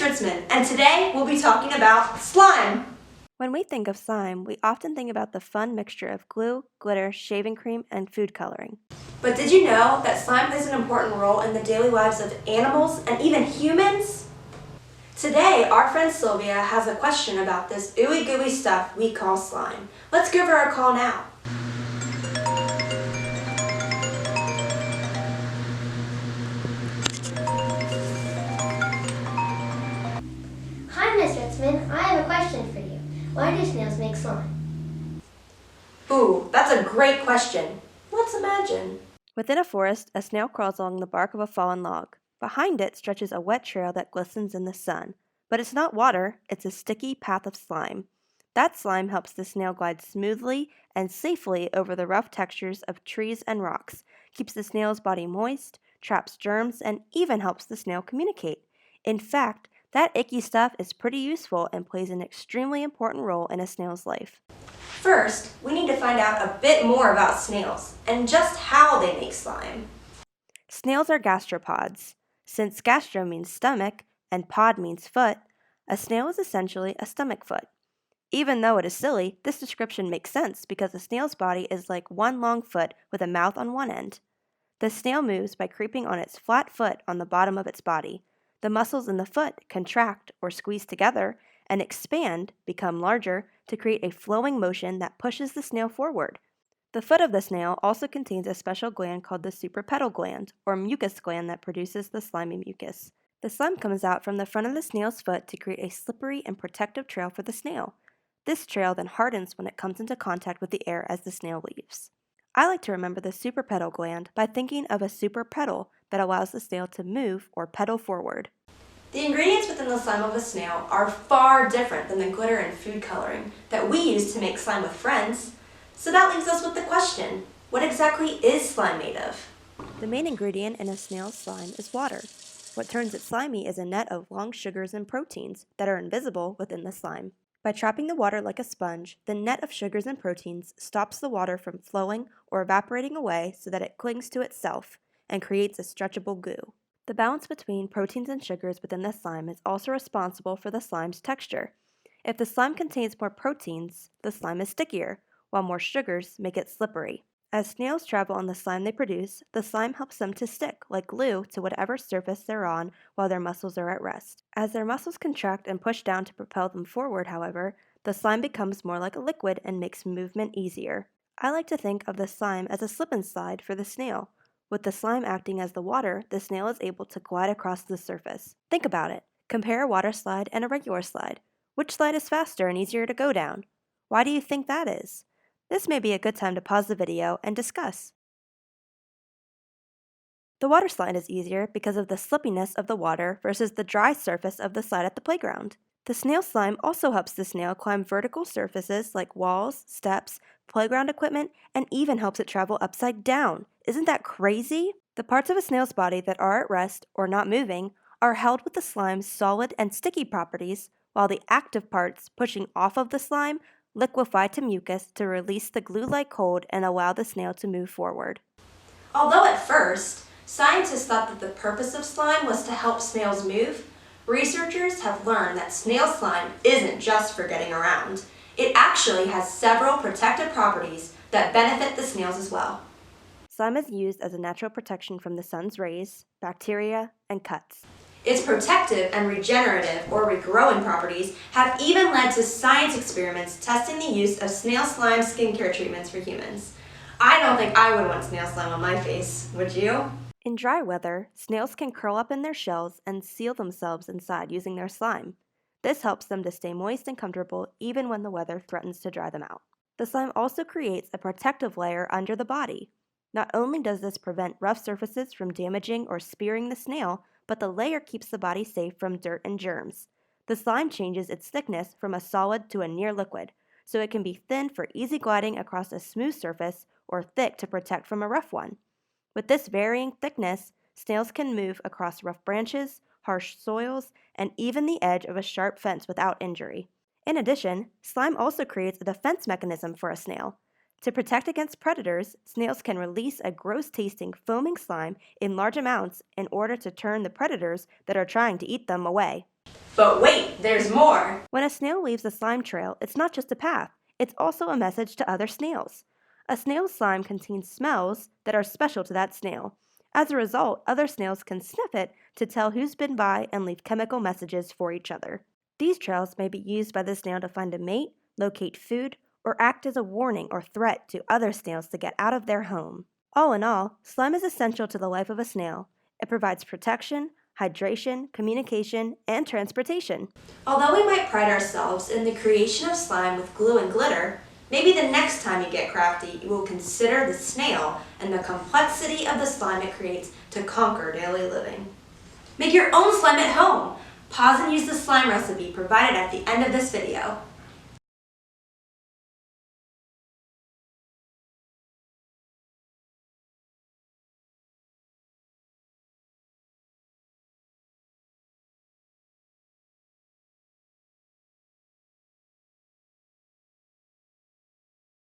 Miss Ritzman, and today we'll be talking about slime. When we think of slime, we often think about the fun mixture of glue, glitter, shaving cream, and food coloring. But did you know that slime plays an important role in the daily lives of animals and even humans? Today, our friend Sylvia has a question about this ooey gooey stuff we call slime. Let's give her a call now. Hi, Miss Ritzman. I have a question for you. Why do snails make slime? Ooh, that's a great question. Let's imagine. Within a forest, a snail crawls along the bark of a fallen log. Behind it stretches a wet trail that glistens in the sun. But it's not water, it's a sticky path of slime. That slime helps the snail glide smoothly and safely over the rough textures of trees and rocks, keeps the snail's body moist, traps germs, and even helps the snail communicate. In fact, that icky stuff is pretty useful and plays an extremely important role in a snail's life. First, we need to find out a bit more about snails and just how they make slime. Snails are gastropods. Since gastro means stomach and pod means foot, a snail is essentially a stomach foot. Even though it is silly, this description makes sense because a snail's body is like one long foot with a mouth on one end. The snail moves by creeping on its flat foot on the bottom of its body. The muscles in the foot contract or squeeze together and expand, become larger, to create a flowing motion that pushes the snail forward. The foot of the snail also contains a special gland called the suprapetal gland, or mucus gland that produces the slimy mucus. The slime comes out from the front of the snail's foot to create a slippery and protective trail for the snail. This trail then hardens when it comes into contact with the air as the snail leaves. I like to remember the suprapetal gland by thinking of a super pedal that allows the snail to move or pedal forward. The ingredients within the slime of a snail are far different than the glitter and food coloring that we use to make slime with friends. So that leaves us with the question, what exactly is slime made of? The main ingredient in a snail's slime is water. What turns it slimy is a net of long sugars and proteins that are invisible within the slime. By trapping the water like a sponge, the net of sugars and proteins stops the water from flowing or evaporating away so that it clings to itself and creates a stretchable goo. The balance between proteins and sugars within the slime is also responsible for the slime's texture. If the slime contains more proteins, the slime is stickier, while more sugars make it slippery. As snails travel on the slime they produce, the slime helps them to stick, like glue, to whatever surface they're on while their muscles are at rest. As their muscles contract and push down to propel them forward, however, the slime becomes more like a liquid and makes movement easier. I like to think of the slime as a slip and slide for the snail. With the slime acting as the water, the snail is able to glide across the surface. Think about it. Compare a water slide and a regular slide. Which slide is faster and easier to go down? Why do you think that is? This may be a good time to pause the video and discuss. The water slide is easier because of the slippiness of the water versus the dry surface of the slide at the playground. The snail slime also helps the snail climb vertical surfaces like walls, steps, playground equipment, and even helps it travel upside down. Isn't that crazy? The parts of a snail's body that are at rest or not moving are held with the slime's solid and sticky properties, while the active parts pushing off of the slime liquefy to mucus to release the glue-like hold and allow the snail to move forward. Although at first, scientists thought that the purpose of slime was to help snails move, researchers have learned that snail slime isn't just for getting around. It actually has several protective properties that benefit the snails as well. Slime is used as a natural protection from the sun's rays, bacteria, and cuts. Its protective and regenerative or regrowing properties have even led to science experiments testing the use of snail slime skincare treatments for humans. I don't think I would want snail slime on my face, would you? In dry weather, snails can curl up in their shells and seal themselves inside using their slime. This helps them to stay moist and comfortable even when the weather threatens to dry them out. The slime also creates a protective layer under the body. Not only does this prevent rough surfaces from damaging or spearing the snail, but the layer keeps the body safe from dirt and germs. The slime changes its thickness from a solid to a near liquid, so it can be thin for easy gliding across a smooth surface or thick to protect from a rough one. With this varying thickness, snails can move across rough branches, harsh soils, and even the edge of a sharp fence without injury. In addition, slime also creates a defense mechanism for a snail. To protect against predators, snails can release a gross-tasting foaming slime in large amounts in order to turn the predators that are trying to eat them away. But wait, there's more! When a snail leaves a slime trail, it's not just a path, it's also a message to other snails. A snail's slime contains smells that are special to that snail. As a result, other snails can sniff it to tell who's been by and leave chemical messages for each other. These trails may be used by the snail to find a mate, locate food, or act as a warning or threat to other snails to get out of their home. All in all, slime is essential to the life of a snail. It provides protection, hydration, communication, and transportation. Although we might pride ourselves in the creation of slime with glue and glitter, maybe the next time you get crafty, you will consider the snail and the complexity of the slime it creates to conquer daily living. Make your own slime at home! Pause and use the slime recipe provided at the end of this video.